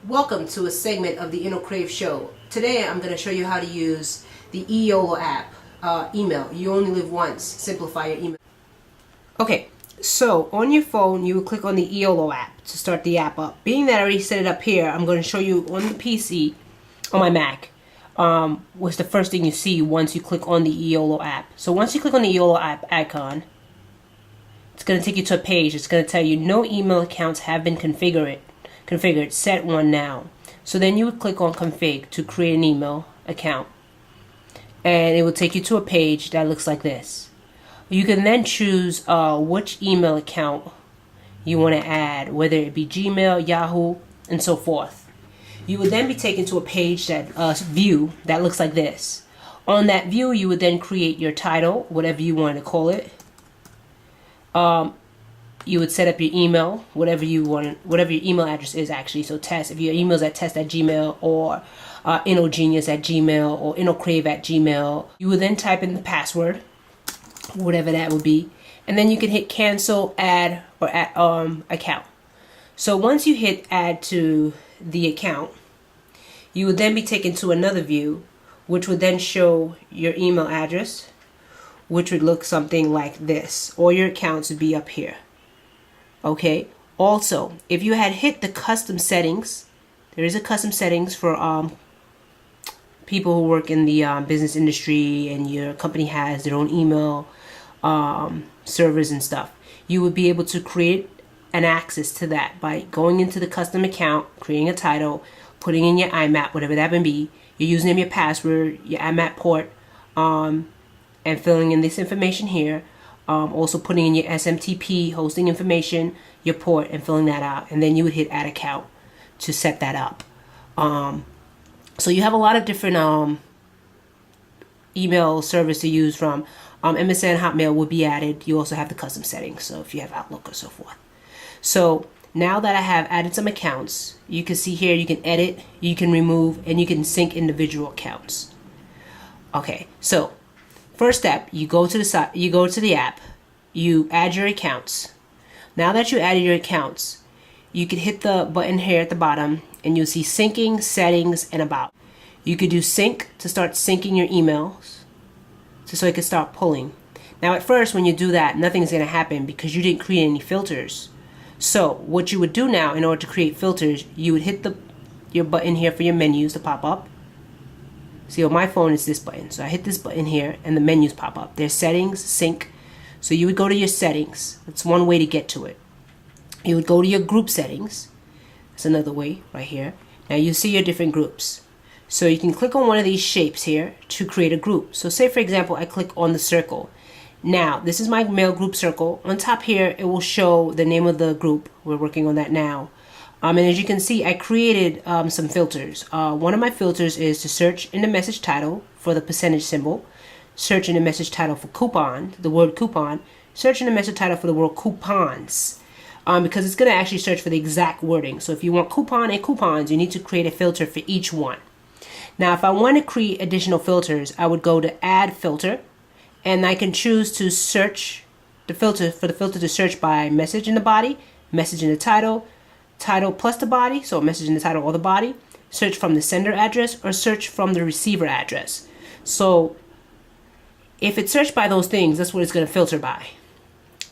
Welcome to a segment of the InnoCrave Show. Today I'm going to show you how to use the E-Yolo app, email. You only live once. Simplify your email. Okay, so on your phone you will click on the E-Yolo app to start the app up. Being that I already set it up here, I'm going to show you on the PC, on my Mac, what's the first thing you see once you click on the E-Yolo app. So once you click on the E-Yolo app icon, it's going to take you to a page. It's going to tell you no email accounts have been configured. Set one now. So then you would click on config to create an email account, and it will take you to a page that looks like this. You can then choose which email account you want to add, whether it be Gmail, Yahoo, and so forth. You would then be taken to a page that view that looks like this. On that view, you would then create your title, whatever you want to call it. You would set up your email, whatever you want, whatever your email address is actually. So test, if your email is at test@gmail or innogenius@gmail or innocrave@gmail, you would then type in the password, whatever that would be, and then you can hit cancel, add, or add account. So once you hit add to the account, you would then be taken to another view, which would then show your email address, which would look something like this. All your accounts would be up here. Okay, also, if you had hit the custom settings, there is a custom settings for people who work in the business industry, and your company has their own email servers and stuff. You would be able to create an access to that by going into the custom account, creating a title, putting in your IMAP, whatever that may be, your username, your password, your IMAP port, and filling in this information here. Also putting in your SMTP hosting information, your port, and filling that out, and then you would hit add account to set that up. So you have a lot of different email service to use from. MSN, Hotmail would be added. You also have the custom settings, so if you have Outlook or so forth. So now that I have added some accounts, you can see here you can edit, you can remove, and you can sync individual accounts. Okay, so first step, you go to the side, you go to the app, you add your accounts. Now that you added your accounts, you can hit the button here at the bottom, and you'll see syncing, settings, and about. You could do sync to start syncing your emails, so it can start pulling. Now at first, when you do that, nothing's going to happen because you didn't create any filters. So what you would do now, in order to create filters, you would hit your button here for your menus to pop up. See, on my phone it's this button. So I hit this button here and the menus pop up. There's settings, sync. So you would go to your settings. That's one way to get to it. You would go to your group settings. That's another way right here. Now you see your different groups. So you can click on one of these shapes here to create a group. So say for example I click on the circle. Now this is my mail group circle. On top here it will show the name of the group. We're working on that now. And as you can see, I created some filters. One of my filters is to search in the message title for the percentage symbol, search in the message title for coupon, the word coupon, search in the message title for the word coupons, because it's going to actually search for the exact wording. So if you want coupon and coupons, you need to create a filter for each one. Now, if I want to create additional filters, I would go to add filter, and I can choose to search the filter for the filter to search by message in the body, message in the title plus the body, so message in the title or the body, search from the sender address, or search from the receiver address. So if it's searched by those things, that's what it's going to filter by.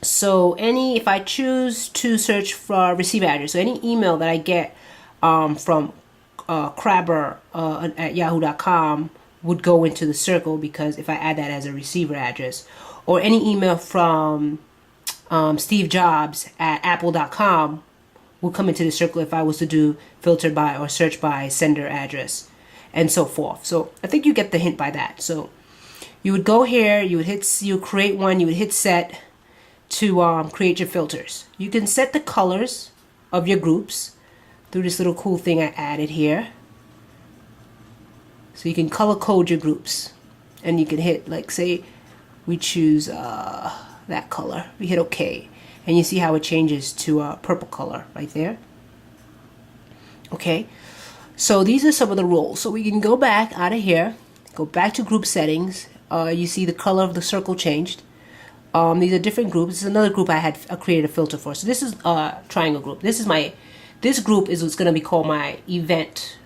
So if I choose to search for receiver address, so any email that I get from Crabber at yahoo.com would go into the circle, because if I add that as a receiver address, or any email from Steve Jobs at apple.com will come into the circle if I was to do filter by or search by sender address, and so forth. So I think you get the hint by that. So you would go here, you would create one, you would hit set to create your filters. You can set the colors of your groups through this little cool thing I added here. So you can color code your groups, and you can hit, like, say we choose that color, we hit OK. And you see how it changes to a purple color right there. Okay, so these are some of the rules. So we can go back out of here, go back to group settings. You see the color of the circle changed. These are different groups. This is another group I created a filter for. So this is a triangle group. This is my this group is what's going to be called my event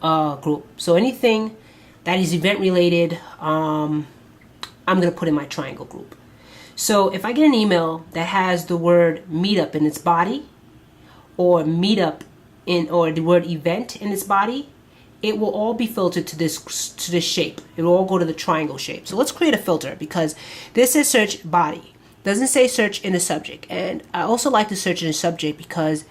group. So anything that is event related, I'm going to put in my triangle group. So if I get an email that has the word meetup in its body, or meetup or the word event in its body, it will all be filtered to this shape. It will all go to the triangle shape. So let's create a filter, because this says search body. Doesn't say search in the subject. And I also like to search in the subject because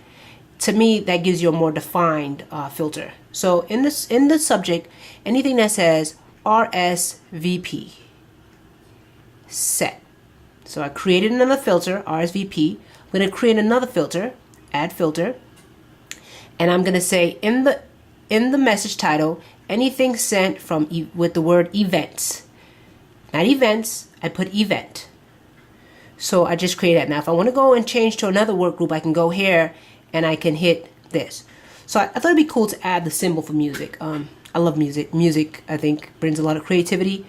to me that gives you a more defined filter. So in the subject, anything that says RSVP set. So I created another filter, RSVP. I'm going to create another filter, add filter, and I'm going to say in the message title, anything sent from with the word events. Not events, I put event. So I just created that. Now if I want to go and change to another work group, I can go here and I can hit this. So I thought it'd be cool to add the symbol for music. I love music. Music, I think, brings a lot of creativity.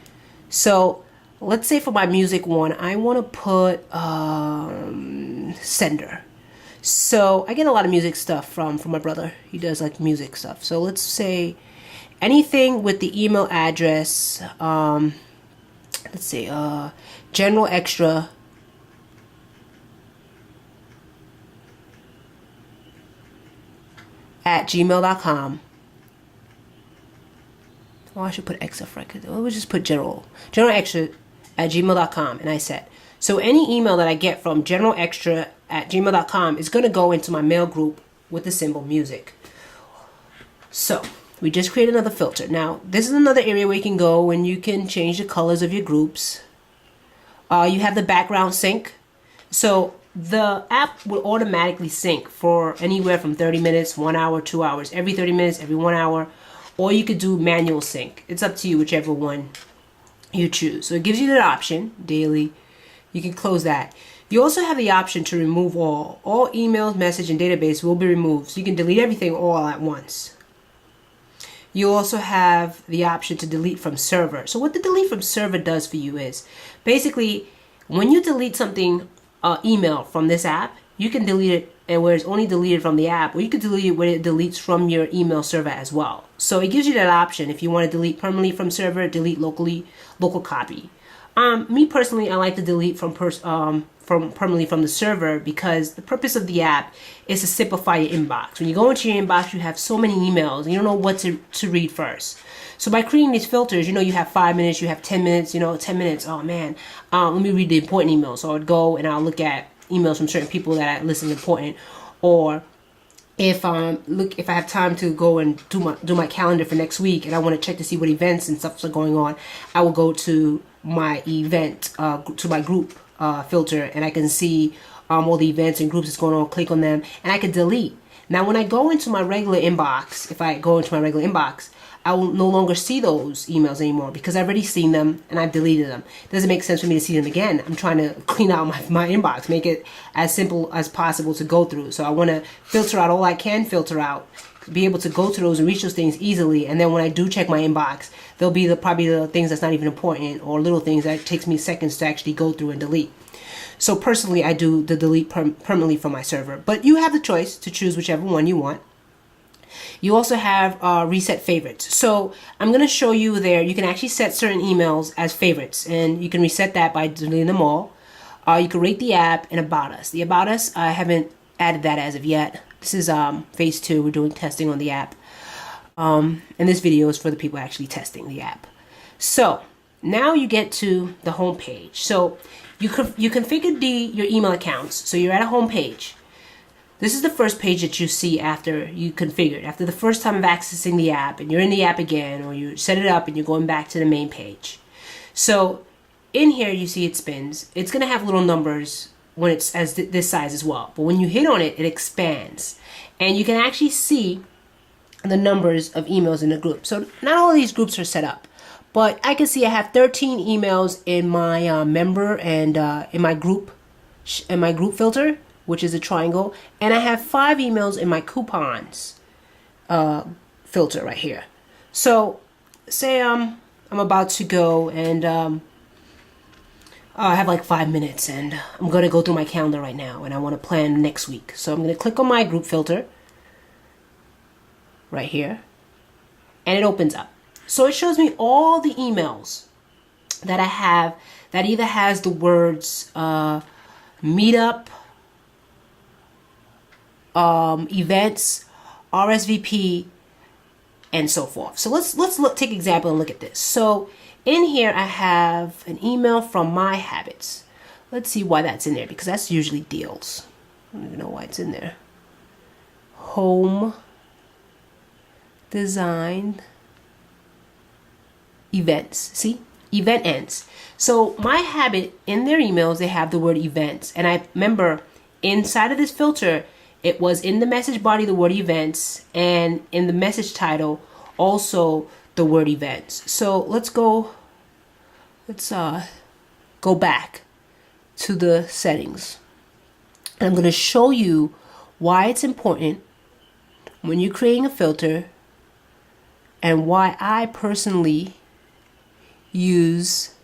So let's say for my music one, I want to put sender. So I get a lot of music stuff from my brother. He does like music stuff. So let's say anything with the email address, let's say general extra @gmail.com. Oh, I should put extra for it. We'll just put general extra @gmail.com, and I set. So any email that I get from general extra @gmail.com is going to go into my mail group with the symbol music. So we just create another filter. Now this is another area where you can go and you can change the colors of your groups. You have the background sync. So the app will automatically sync for anywhere from 30 minutes, 1 hour, 2 hours, every 30 minutes, every 1 hour, or you could do manual sync. It's up to you, whichever one you choose. So it gives you that option, daily. You can close that. You also have the option to remove all. All emails, message, and database will be removed. So you can delete everything all at once. You also have the option to delete from server. So what the delete from server does for you is, basically, when you delete something, email from this app, you can delete it and where it's only deleted from the app, or you could delete it when it deletes from your email server as well. So it gives you that option. If you want to delete permanently from server, delete locally, local copy. Me personally, I like to delete from permanently from the server, because the purpose of the app is to simplify your inbox. When you go into your inbox, you have so many emails and you don't know what to read first. So by creating these filters, you have 5 minutes, you have 10 minutes, 10 minutes. Oh man, let me read the important emails. So I would go and I'll look at emails from certain people that I listen important, or if I have time to go and do my calendar for next week and I want to check to see what events and stuff are going on, I will go to my event to my group filter, and I can see all the events and groups that's going on, click on them, and I can delete. Now when I go into my regular inbox, if I go into my regular inbox, I will no longer see those emails anymore, because I've already seen them and I've deleted them. It doesn't make sense for me to see them again. I'm trying to clean out my inbox, make it as simple as possible to go through. So I want to filter out all I can filter out, be able to go to those and reach those things easily. And then when I do check my inbox, there'll be probably the things that's not even important, or little things that takes me seconds to actually go through and delete. So personally, I do the delete permanently from my server, but you have the choice to choose whichever one you want. You also have reset favorites. So I'm going to show you there. You can actually set certain emails as favorites, and you can reset that by deleting them all. You can rate the app and about us. The about us, I haven't added that as of yet. This is phase 2. We're doing testing on the app. And this video is for the people actually testing the app. So now you get to the home page. So you configured your email accounts. So you're at a home page. This is the first page that you see after you configured, after the first time of accessing the app, and you're in the app again, or you set it up and you're going back to the main page. So in here you see it spins. It's going to have little numbers when it's this size as well. But when you hit on it, it expands. And you can actually see the numbers of emails in the group. So not all of these groups are set up, but I can see I have 13 emails in my member and in my group filter, which is a triangle, and I have 5 emails in my coupons filter right here. So say I'm about to go and I have like 5 minutes, and I'm gonna go through my calendar right now, and I want to plan next week. So I'm gonna click on my group filter, right here, and it opens up. So it shows me all the emails that I have that either has the words meetup, events, RSVP, and so forth. So let's take example and look at this. So in here I have an email from My Habits. Let's see why that's in there, because that's usually deals. I don't even know why it's in there. Home, design, events. See? Event ends. So My Habit, in their emails, they have the word events. And I remember inside of this filter, it was in the message body, the word events, and in the message title, also the word events. So let's go back to the settings. And I'm going to show you why it's important when you're creating a filter, and why I personally use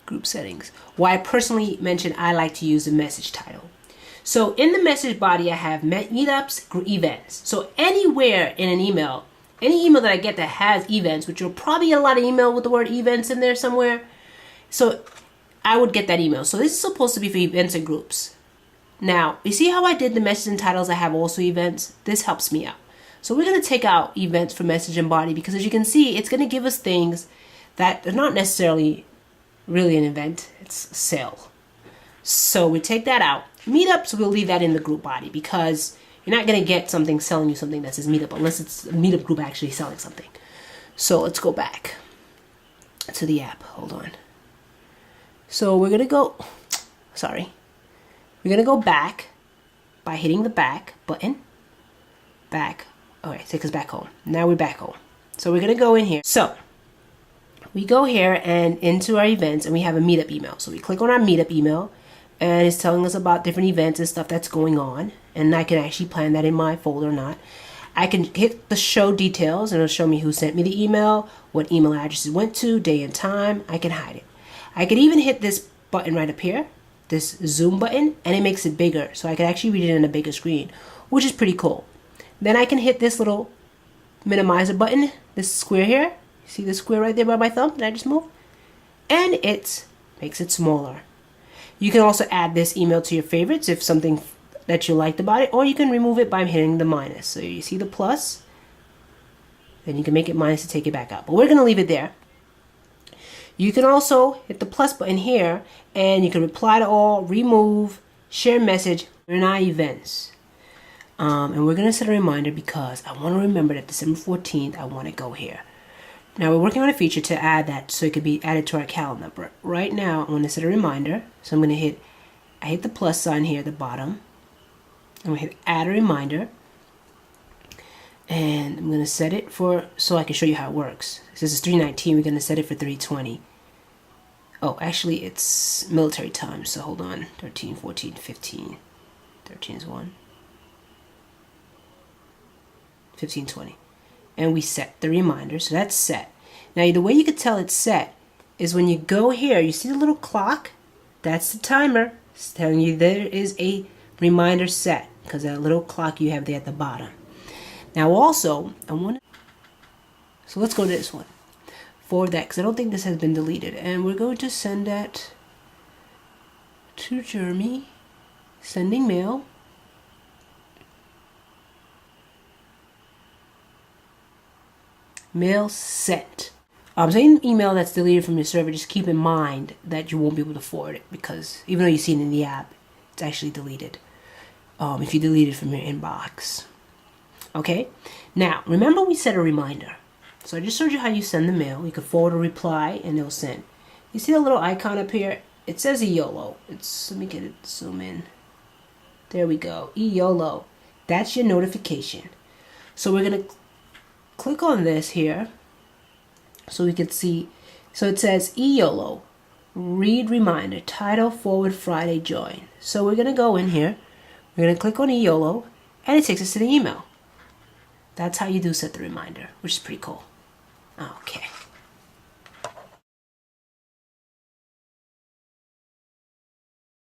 group settings. Why I personally mention I like to use the message title. So in the message body, I have meetups, events. So anywhere in an email, any email that I get that has events, which you'll probably get a lot of email with the word events in there somewhere. So I would get that email. So this is supposed to be for events and groups. Now, you see how I did the message and titles? I have also events. This helps me out. So we're going to take out events from message and body, because as you can see, it's going to give us things that are not necessarily really an event. It's a sale. So we take that out. Meetups, we'll leave that in the group body, because you're not going to get something selling you something that says meetup unless it's a meetup group actually selling something. So let's go back to the app. Hold on. So we're going to go, we're going to go back by hitting the back button. Back. Okay, take us back home. Now we're back home. So we're going to go in here. So we go here and into our events, and we have a meetup email. So we click on our meetup email, and it's telling us about different events and stuff that's going on. And I can actually plan that in my folder or not. I can hit the show details, and it'll show me who sent me the email, what email address it went to, day and time. I can hide it. I could even hit this button right up here, this zoom button, and it makes it bigger. So I can actually read it in a bigger screen, which is pretty cool. Then I can hit this little minimizer button, this square here. See the square right there by my thumb that I just moved? And it makes it smaller. You can also add this email to your favorites if something that you liked about it, or you can remove it by hitting the minus. So you see the plus, then you can make it minus to take it back up. But we're going to leave it there. You can also hit the plus button here, and you can reply to all, remove, share message, in our events. And we're going to set a reminder because I want to remember that December 14th, I want to go here. Now we're working on a feature to add that so it could be added to our calendar. But right now, I'm going to set a reminder. So I'm going to I hit the plus sign here at the bottom. I'm going to hit add a reminder. And I'm going to set it for, so I can show you how it works. This is 3:19, we're going to set it for 3:20. Oh, actually it's military time, so hold on. 13, 14, 15. 13 is 1. 15, 20. And we set the reminder, so that's set. Now the way you can tell it's set is when you go here, you see the little clock? That's the timer. It's telling you there is a reminder set, because that little clock you have there at the bottom. Now also, so let's go to this one. For that, because I don't think this has been deleted. And we're going to send that to Jeremy. Sending mail. Mail sent. Sending an email that's deleted from your server, just keep in mind that you won't be able to forward it, because even though you see it in the app, it's actually deleted. If you delete it from your inbox. Okay, now remember we set a reminder. So I just showed you how you send the mail. You can forward a reply and it'll send. You see the little icon up here? It says E-Yolo. Let me get it, zoom in. There we go, E-Yolo. That's your notification. So we're gonna click on this here so we can see. So it says E-Yolo, read reminder, title, forward Friday, join. So we're gonna go in here, we're gonna click on E-Yolo, and it takes us to the email. That's how you do set the reminder, which is pretty cool. Okay.